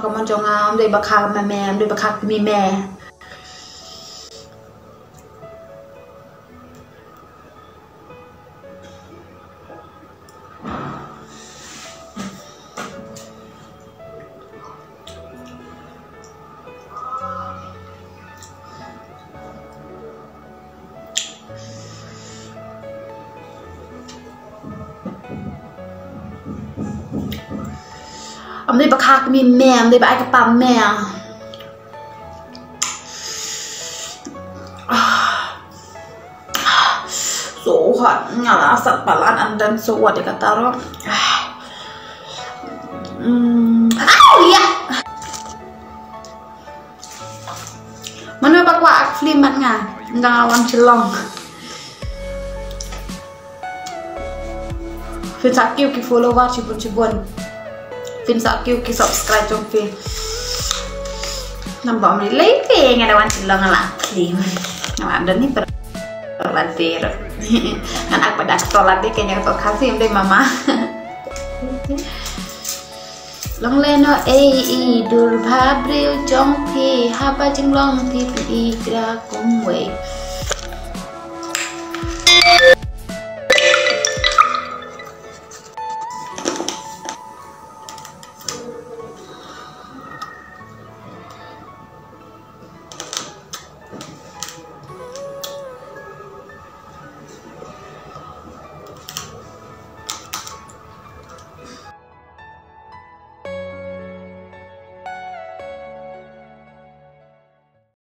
comment jangan dari bakal mem dari bakal mi me Om đây bạc hạc mi mẹ, om đây bạc ai cái pam mẹ. So hot, ngala asat palan andan so what kata ro. Ya. Mana bak wak flimat nga, ngawan celong. Fin sakit ki follower cibun. Fin sakit ki subscribe trong Fin. Nampak ni lepe ngada wan celong ala klim. Ngala dan ni berlatir. Kan aku pada sekolah deh kayaknya kau kasih deh mama. Long leno dur bhabril jong pi haba jeng long ti pi gra kum wei